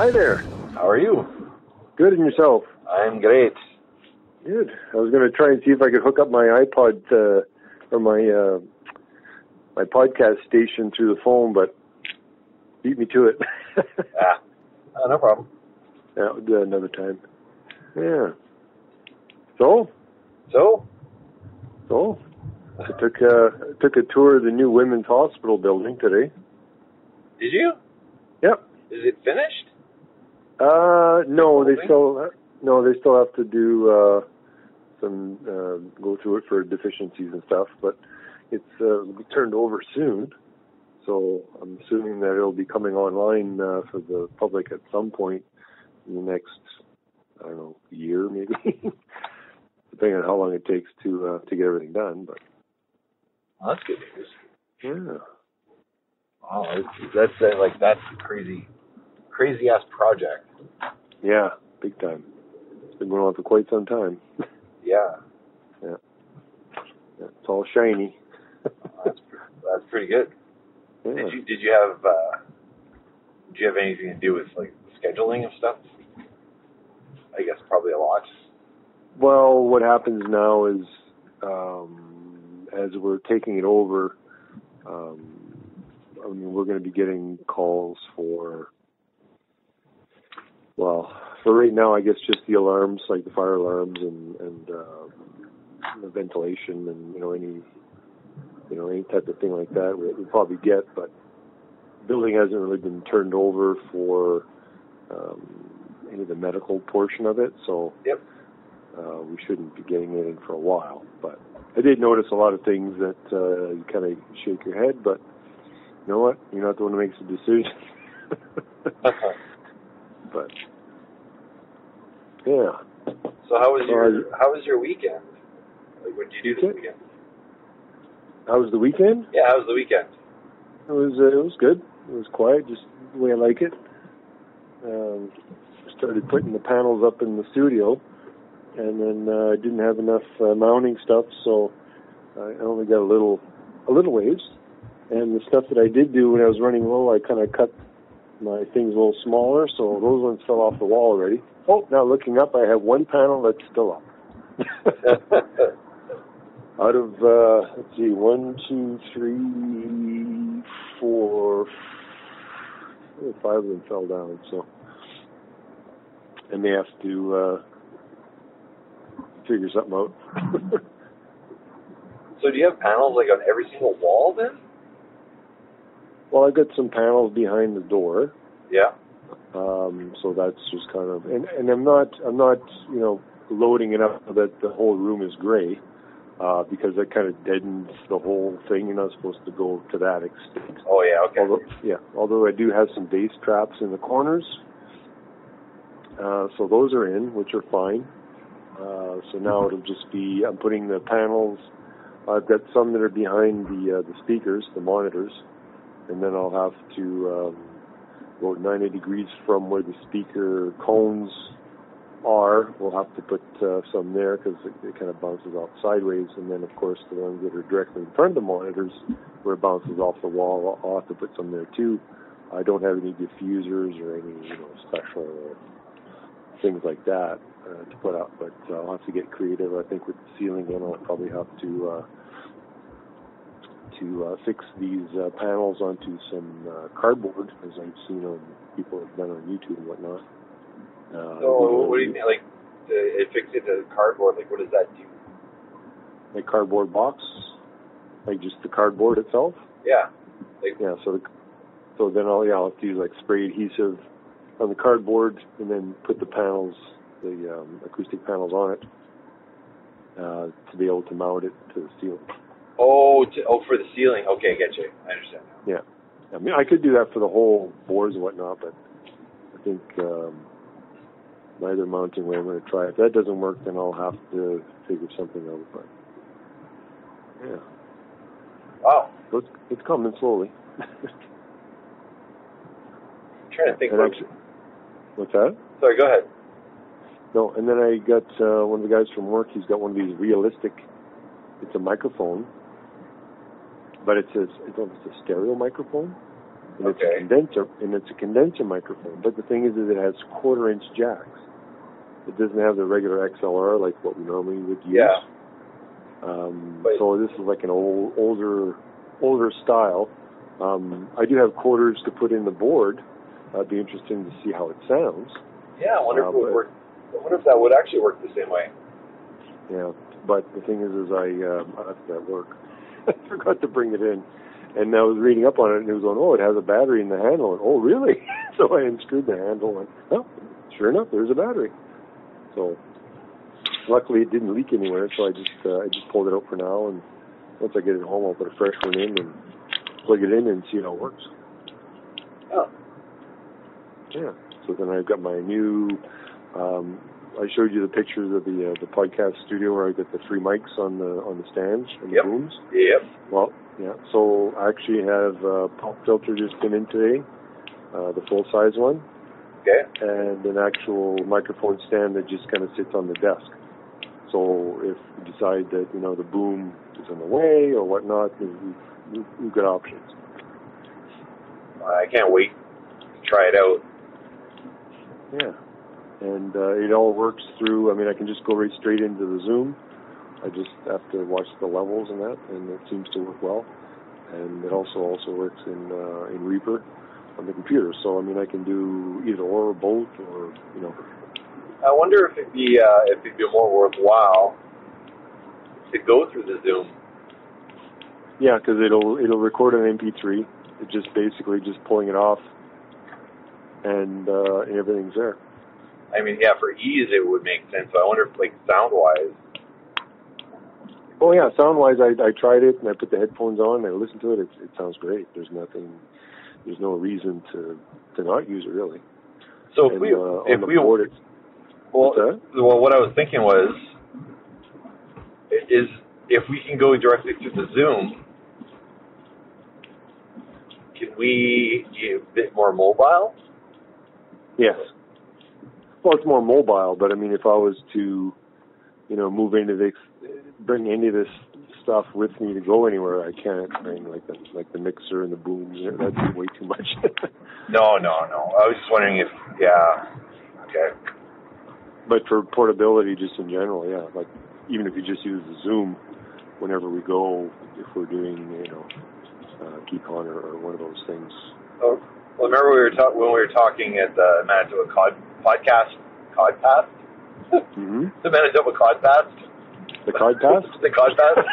Hi there. How are you? Good, and yourself? I'm great. Good. I was going to try and see if I could hook up my iPod or my podcast station through the phone, but beat me to it. No problem. Yeah, we'll do that another time. Yeah. So I took a tour of the new women's hospital building today. Did you? Yep. Is it finished? No, they still have to do some go through it for deficiencies and stuff, but it's turned over soon. So I'm assuming that it'll be coming online for the public at some point in the next, I don't know, year maybe, depending on how long it takes to get everything done. But that's good news. Yeah. Wow, that's a crazy ass project. Yeah, big time. It's been going on for quite some time. Yeah. Yeah. It's all shiny. That's pretty good. Yeah. Did you have anything to do with like the scheduling of stuff? I guess probably a lot. Well, what happens now is, as we're taking it over, we're going to be getting calls for right now, I guess just the alarms, like the fire alarms and the ventilation and any type of thing like that. We'll probably get, but the building hasn't really been turned over for any of the medical portion of it, so yep. We shouldn't be getting anything for a while. But I did notice a lot of things that you kind of shake your head, but you know what? You're not the one who makes the decision. But yeah. So how was your weekend? Like, what did you do this weekend? How was the weekend? Yeah, how was the weekend? It was good. It was quiet, just the way I like it. Started putting the panels up in the studio, and then I didn't have enough mounting stuff, so I only got a little waves. And the stuff that I did do when I was running low, I kind of cut my things a little smaller, so those ones fell off the wall already. Oh, now looking up, I have one panel that's still up. Out of, let's see, 1, 2, 3, 4, 5 of them fell down, so I may have to figure something out. So do you have panels like on every single wall then? Well, I got some panels behind the door. Yeah. So that's just kind of, and I'm not, loading it up so that the whole room is gray, because that kind of deadens the whole thing. You're not supposed to go to that extent. Oh yeah, okay. Although I do have some base traps in the corners, so those are in, which are fine. So now it'll just be, I'm putting the panels. I've got some that are behind the speakers, the monitors, and then I'll have to about 90 degrees from where the speaker cones are. We'll have to put some there because it kind of bounces off sideways, and then of course the ones that are directly in front of the monitors, where it bounces off the wall, I'll have to put some there too. I don't have any diffusers or any special things like that to put up, but I'll have to get creative. I think with the ceiling in, I'll probably have to fix these panels onto some cardboard, as I've seen on people have done on YouTube and whatnot. So what do you mean, like, it fixed it to cardboard? Like, what does that do? Like cardboard box, like just the cardboard itself. Yeah. So then I'll have to use like spray adhesive on the cardboard, and then put the panels, the acoustic panels on it, to be able to mount it to the ceiling. Oh, for the ceiling. Okay, I get you. I understand now. Yeah. I mean, I could do that for the whole boards and whatnot, but I think my other mounting way I'm going to try. If that doesn't work, then I'll have to figure something out. But yeah. Wow. So it's coming slowly. I'm trying to think. What's that? Sorry, go ahead. No, and then I got one of the guys from work. He's got one of these realistic. It's a microphone, but it's a stereo microphone. and it's a condenser microphone. But the thing is it has 1/4-inch jacks. It doesn't have the regular XLR like what we normally would use. Yeah. So this is like an older style. I do have quarters to put in the board. It'd be interesting to see how it sounds. Yeah, I wonder if it would work. I wonder if that would actually work the same way. Yeah, but the thing is I left that work. I forgot to bring it in. And I was reading up on it, and it was going, it has a battery in the handle. And, oh, really? So I unscrewed the handle, and, sure enough, there's a battery. So luckily it didn't leak anywhere, so I just pulled it out for now, and once I get it home, I'll put a fresh one in and plug it in and see how it works. Oh. Yeah. So then I've got my new, I showed you the pictures of the podcast studio where I got the 3 mics on the stands and the booms. Yep. Well, yeah. So I actually have a pop filter just came in today, the full-size one. Okay. And an actual microphone stand that just kind of sits on the desk. So if we decide that, the boom is in the way or whatnot, we've got options. I can't wait to try it out. Yeah. And it all works through, I can just go right straight into the Zoom. I just have to watch the levels and that, and it seems to work well. And it also works in Reaper on the computer. So, I can do either or both or, I wonder if it'd be more worthwhile to go through the Zoom. Yeah, because it'll record an MP3. It's just basically just pulling it off, and everything's there. For ease it would make sense. But I wonder if, sound-wise. Oh yeah, sound-wise, I tried it and I put the headphones on and I listened to it. It sounds great. There's no reason to not use it really. So and, what I was thinking was, is if we can go directly through the Zoom, can we be a bit more mobile? Yes. Well, it's more mobile, but if I was to, move into this, bring any of this stuff with me to go anywhere, I can't bring like the mixer and the boom. That's way too much. No. I was just wondering if, okay. But for portability, just in general, even if you just use the Zoom, whenever we go, if we're doing, KeyCon or one of those things. Oh, well, remember when we were talking at the Manitoba codpast? Mm-hmm. The Manitoba codpast? The codpast? The codpast?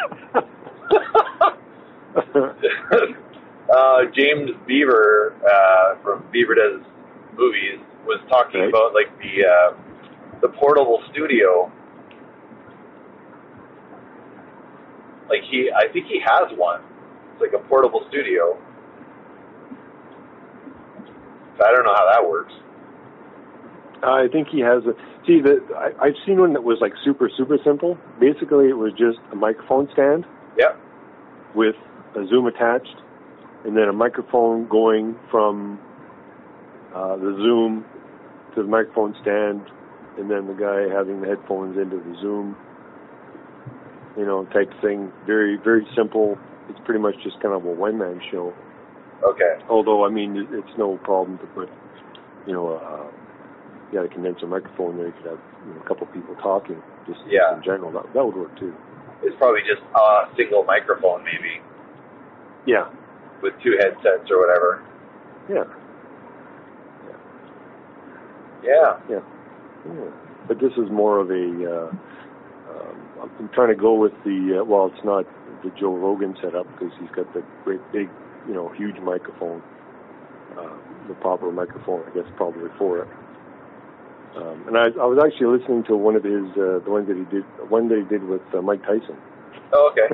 James Beaver from Beaver Does Movies was talking about the portable studio. I think he has one. It's like a portable studio. So I don't know how that works. I think he has I've seen one that was super, super simple. Basically, it was just a microphone stand. Yep. With a Zoom attached, and then a microphone going from the Zoom to the microphone stand, and then the guy having the headphones into the Zoom, type thing. Very, very simple. It's pretty much just kind of a one-man show. Okay. Although, it's no problem to put, a condenser microphone there. You could have a couple people talking, just in general. That would work too. It's probably just a single microphone, maybe. Yeah. With 2 headsets or whatever. Yeah. Yeah. But this is more of a. I'm trying to go with the. It's not the Joe Rogan setup because he's got the great big, huge microphone. The proper microphone, I guess, probably for it. And I was actually listening to one of his, the one that he did with Mike Tyson. Oh, okay.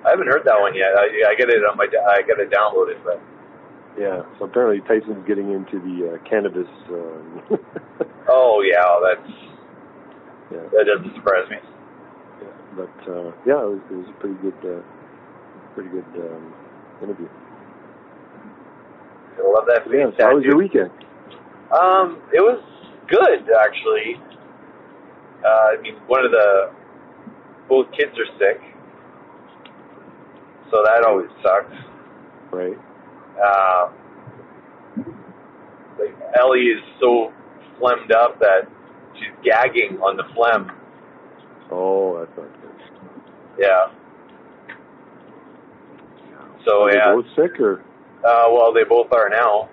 I haven't heard that one yet. I get it on I got to download it, but. Yeah. So apparently Tyson's getting into the cannabis. Oh yeah, that doesn't surprise me. Yeah, but it was a pretty good interview. I love that. Yeah. So how was your weekend? It was good, actually. Both kids are sick, so that always sucks. Right. Ellie is so phlegmed up that she's gagging on the phlegm. Oh, that's not good. Yeah. So, are they both sick, or? Well, they both are now.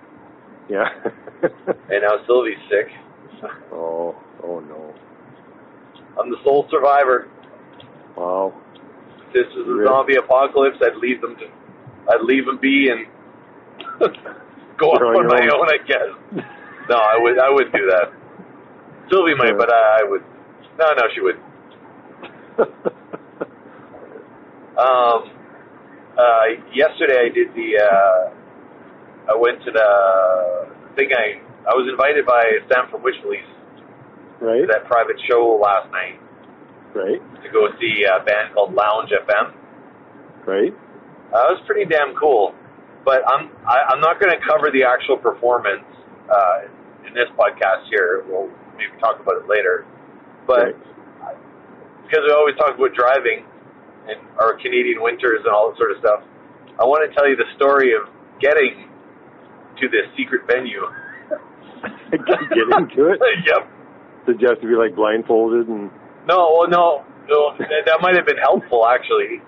Yeah. And now Sylvie's sick. Oh no. I'm the sole survivor. Wow. If this is a zombie apocalypse, I'd leave them be and go off on my own, I guess. No, I wouldn't do that. Sylvie might, but I would. No, she wouldn't. Yesterday I did I went to the thing. I was invited by Sam from Witchpolice to that private show last night. Right. To go see a band called LoungeFM. Right. It was pretty damn cool. But I'm not going to cover the actual performance in this podcast here. We'll maybe talk about it later. But because we always talk about driving and our Canadian winters and all that sort of stuff, I want to tell you the story of getting to this secret venue. Getting to it? Yep. Did you have to be like blindfolded and? No. That might have been helpful actually.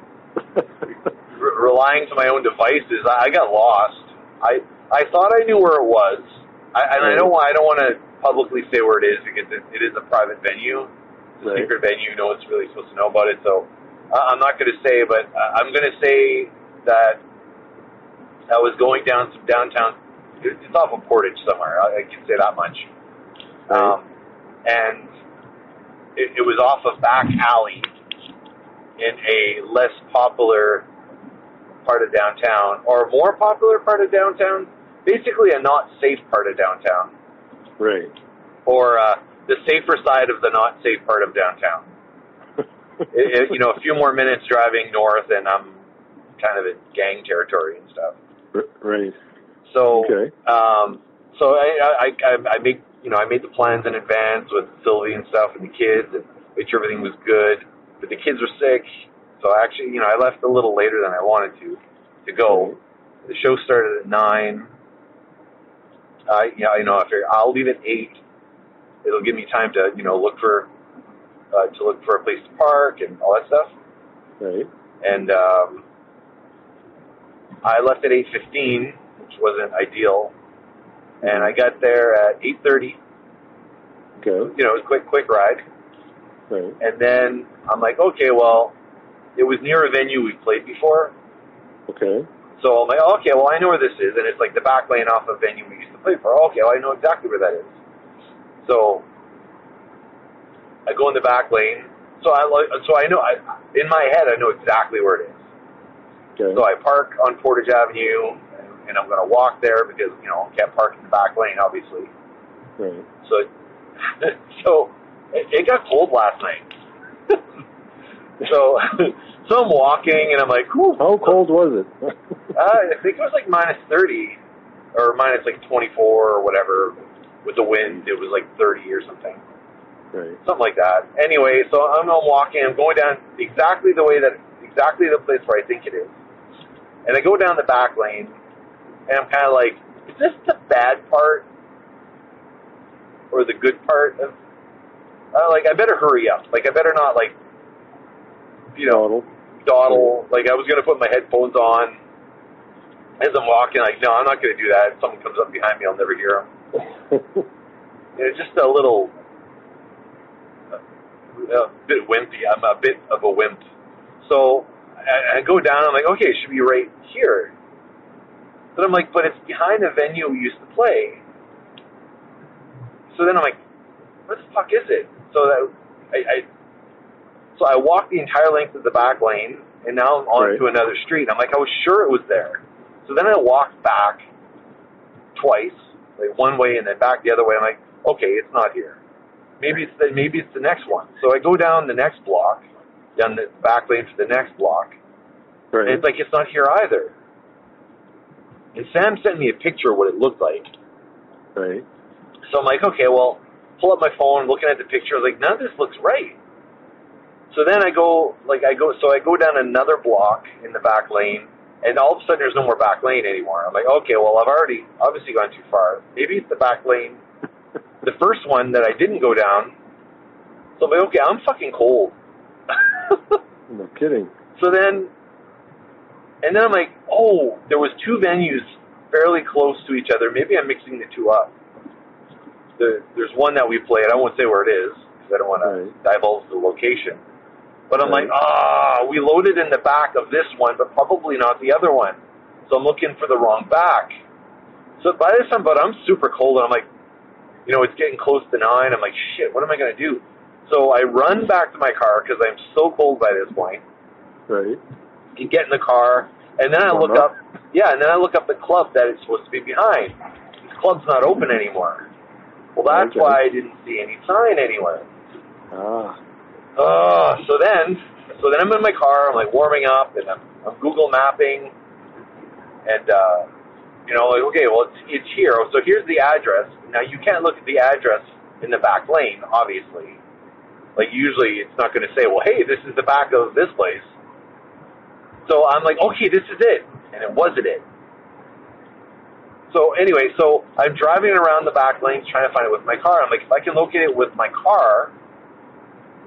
Relying to my own devices, I got lost. I thought I knew where it was, I don't want to publicly say where it is because it is a private venue, it's a secret venue. No one's really supposed to know about it. So I'm not going to say, but I'm going to say that I was going down some downtown. It's off of Portage somewhere. I can say that much. And it was off of back alley in a less popular part of downtown, or more popular part of downtown, basically a not safe part of downtown. Right. Or the safer side of the not safe part of downtown. A few more minutes driving north and I'm kind of in gang territory and stuff. Right. So, so I made the plans in advance with Sylvie and stuff and the kids and made sure everything was good. But the kids were sick, so actually, I left a little later than I wanted to go. The show started at 9. I figured I'll leave at 8. It'll give me time to look for a place to park and all that stuff. Right. And I left at 8:15, which wasn't ideal. And I got there at 8:30. Okay. It was a quick ride. Right. And then I'm like, okay, well, it was near a venue we played before. Okay. So I'm like, okay, well, I know where this is, and it's like the back lane off a venue we used to play for. Okay, well, I know exactly where that is. So I go in the back lane. So I know, in my head, I know exactly where it is. Okay. So I park on Portage Avenue, and I'm going to walk there because, I can't park in the back lane, obviously. Right. So it got cold last night. So I'm walking, and I'm like, whew. How cold was it? I think it was like minus 30 or minus like 24 or whatever. With the wind, it was like 30 or something. Right. Something like that. Anyway, so I'm walking. I'm going down exactly the place where I think it is. And I go down the back lane, and I'm kind of like, is this the bad part or the good part of? I better hurry up. I better not dawdle. Like I was gonna put my headphones on as I'm walking. Like, no, I'm not gonna do that. If someone comes up behind me, I'll never hear them. Just a little, a bit wimpy. I'm a bit of a wimp. So I go down. I'm like, okay, it should be right here. But I'm like, but it's behind the venue we used to play. So then I'm like, what the fuck is it? So I walked the entire length of the back lane, and now I'm on to another street. I'm like, I was sure it was there. So then I walked back twice, like one way and then back the other way. I'm like, okay, it's not here. Maybe it's the next one. So I go down the next block, down the back lane to the next block, and it's like, it's not here either. And Sam sent me a picture of what it looked like. Right. So I'm like, okay, well, pull up my phone, looking at the picture. I was like, none of this looks right. So then I go down another block in the back lane, And all of a sudden, there's no more back lane anymore. I'm like, okay, well, I've already obviously gone too far. Maybe it's the back lane, the first one that I didn't go down. So I'm like, okay, I'm fucking cold. No kidding. So then, and then I'm like, oh, there was two venues fairly close to each other. Maybe I'm mixing the two up. There's one that we played. I won't say where it is because I don't want to divulge the location. But I'm like, we loaded in the back of this one, but probably not the other one. So I'm looking for the wrong back. So by this time, but I'm super cold, and I'm like, it's getting close to 9. I'm like, shit, what am I going to do? So I run back to my car because I'm so cold by this point. Right. You get in the car, and then I look up. Yeah, and then I look up the club that it's supposed to be behind. This club's not open anymore. Well, that's why I didn't see any sign anywhere. So then I'm in my car. I'm like warming up, and I'm Google mapping, and like, okay, well it's here. So here's the address. Now you can't look at the address in the back lane, obviously. Like usually it's not going to say, well, hey, this is the back of this place. So I'm like, okay, this is it, and it wasn't it. So anyway, so I'm driving around the back lanes trying to find it with my car. I'm like, if I can locate it with my car,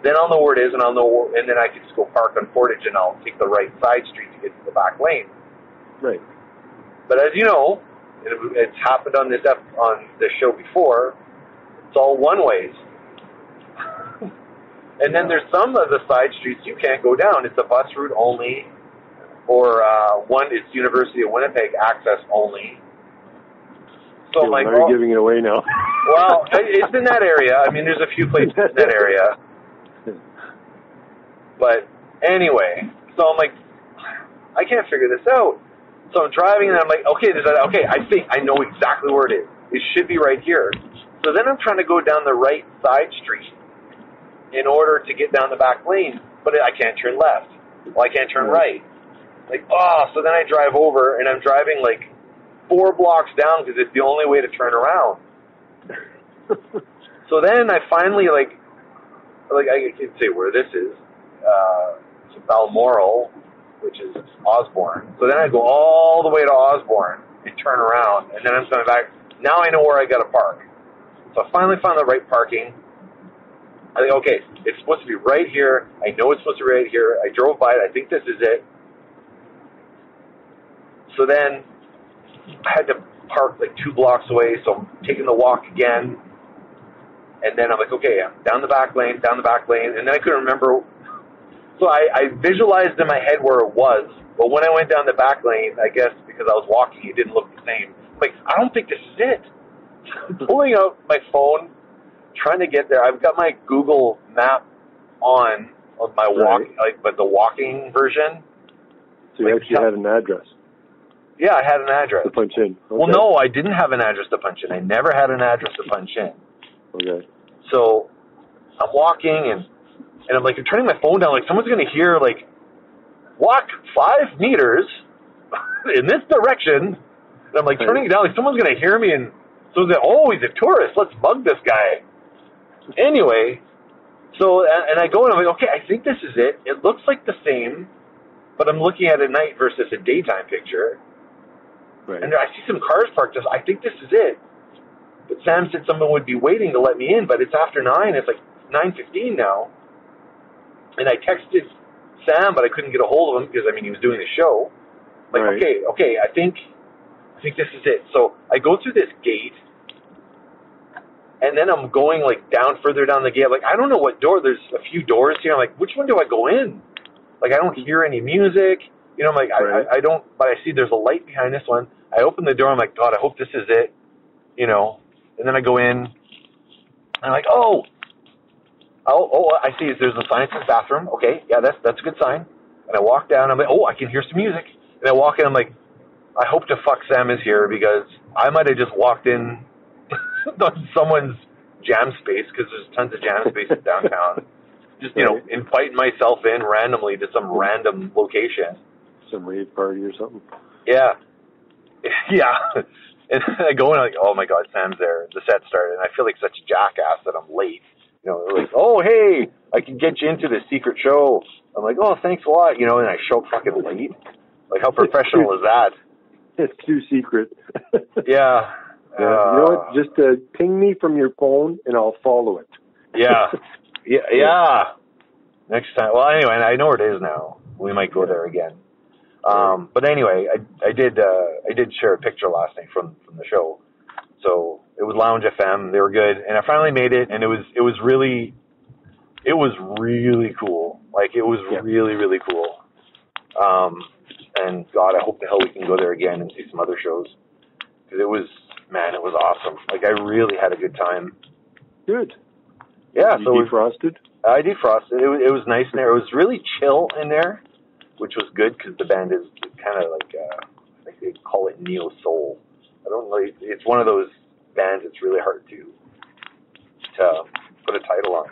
then I'll know where it is, and and then I can just go park on Portage, and I'll take the right side street to get to the back lane. Right. But as you know, it's happened on this show before. It's all one ways. And then there's some of the side streets you can't go down. It's a bus route only, or one is University of Winnipeg access only. So I'm like, you're giving it away now. Well, it's in that area. I mean, there's a few places in that area. But anyway, so I'm like, I can't figure this out. So I'm driving, and I'm like, okay, I think I know exactly where it is. It should be right here. So then I'm trying to go down the right side street in order to get down the back lane, but I can't turn left. Well, I can't turn right. Like, so then I drive over, and I'm driving like 4 blocks down because it's the only way to turn around. So then I finally, like I can say where this is. It's Balmoral, which is Osborne. So then I go all the way to Osborne and turn around, and then I'm coming back. Now I know where I got to park. So I finally found the right parking. I think, okay, it's supposed to be right here. I know it's supposed to be right here. I drove by it. I think this is it. So then I had to park like 2 blocks away, so I'm taking the walk again. And then I'm like, okay, I'm down the back lane, and then I couldn't remember. So I visualized in my head where it was, but when I went down the back lane, I guess because I was walking, it didn't look the same. I'm like, I don't think this is it. I'm pulling out my phone, trying to get there. I've got my Google map on my walk, but the walking version. So you actually had an address? Yeah, I had an address. To punch in. Okay. Well, no, I didn't have an address to punch in. I never had an address to punch in. Okay. So I'm walking, and I'm like, I'm turning my phone down, like someone's going to hear, like, walk 5 meters in this direction. And I'm like turning it down, like someone's going to hear me, and someone's like, oh, he's a tourist. Let's bug this guy. Anyway, so, and I go, and I'm like, okay, I think this is it. It looks like the same, but I'm looking at a night versus a daytime picture. Right. And I see some cars parked. I think this is it. But Sam said someone would be waiting to let me in, but it's after 9. It's like 9:15 now. And I texted Sam, but I couldn't get a hold of him because, he was doing the show. Like, okay, I think this is it. So I go through this gate, and then I'm going, like, further down the gate. I'm like, I don't know what door. There's a few doors here. I'm like, which one do I go in? Like, I don't hear any music. I'm like, I don't, but I see there's a light behind this one. I open the door. I'm like, God, I hope this is it. And then I go in, and I'm like, oh, I see there's a sign that says bathroom. Okay, yeah, that's a good sign. And I walk down, I'm like, I can hear some music. And I walk in, I'm like, I hope to fuck Sam is here, because I might have just walked in on someone's jam space, because there's tons of jam spaces downtown. Just, inviting myself in randomly to some random location. Some rave party or something? Yeah. Yeah. And I go in, I'm like, oh my God, Sam's there. The set started, and I feel like such a jackass that I'm late. Like, oh, hey, I can get you into the secret show. I'm like, oh, thanks a lot. And I show up fucking late. Like, how professional is that? It's too secret. Yeah. You know what? Just ping me from your phone, and I'll follow it. Yeah. Yeah. Next time. Well, anyway, I know where it is now. We might go there again. But anyway, I did share a picture last night from the show. So it was Lounge FM. They were good, and I finally made it, and it was really cool. Like, it was really, really cool. And God, I hope the hell we can go there again and see some other shows, because it was awesome. Like, I really had a good time. Good. Yeah. You defrosted? I defrosted. It was nice in there. It was really chill in there, which was good, because the band is kind of like, I think they call it neo soul. I don't know. It's one of those bands that's really hard to put a title on.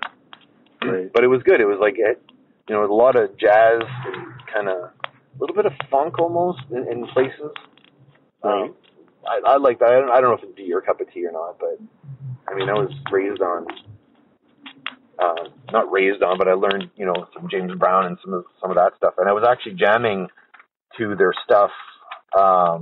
Right. But it was good. It was like, a lot of jazz and kind of a little bit of funk almost in places. Right. I like that. I don't know if it'd be your cup of tea or not, but I mean, I was raised on, not raised on, but I learned, some James Brown and some of that stuff. And I was actually jamming to their stuff. I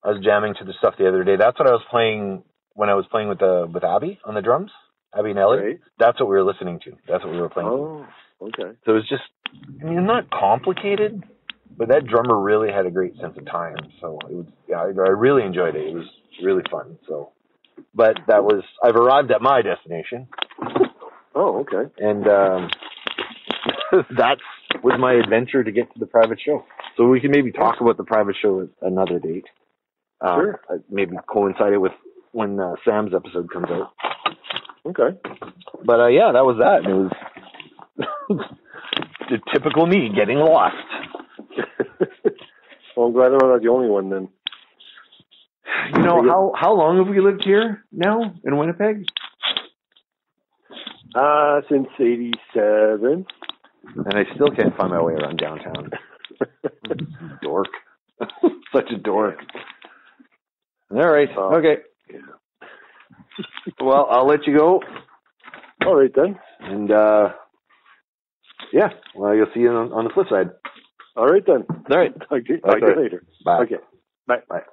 was jamming to the stuff the other day. That's what I was playing when I was playing with Abby on the drums, Abby and Ellie. Right. That's what we were listening to. That's what we were playing. Oh, okay. So it was just, not complicated, but that drummer really had a great sense of time. So it was, I really enjoyed it. It was really fun. So, but I've arrived at my destination. Oh, okay. And that was my adventure to get to the private show. So we can maybe talk about the private show at another date. Sure. Maybe coincide it with when Sam's episode comes out. Okay. But that was that. It was the typical me getting lost. Well, I'm glad I'm not the only one then. How long have we lived here now in Winnipeg? Since 87. And I still can't find my way around downtown. Dork. Such a dork. All right. Okay. Yeah. Well, I'll let you go. All right, then. And, well, you'll see you on the flip side. All right, then. All right. Okay. Talk to you later. Bye. Okay. Bye. Bye.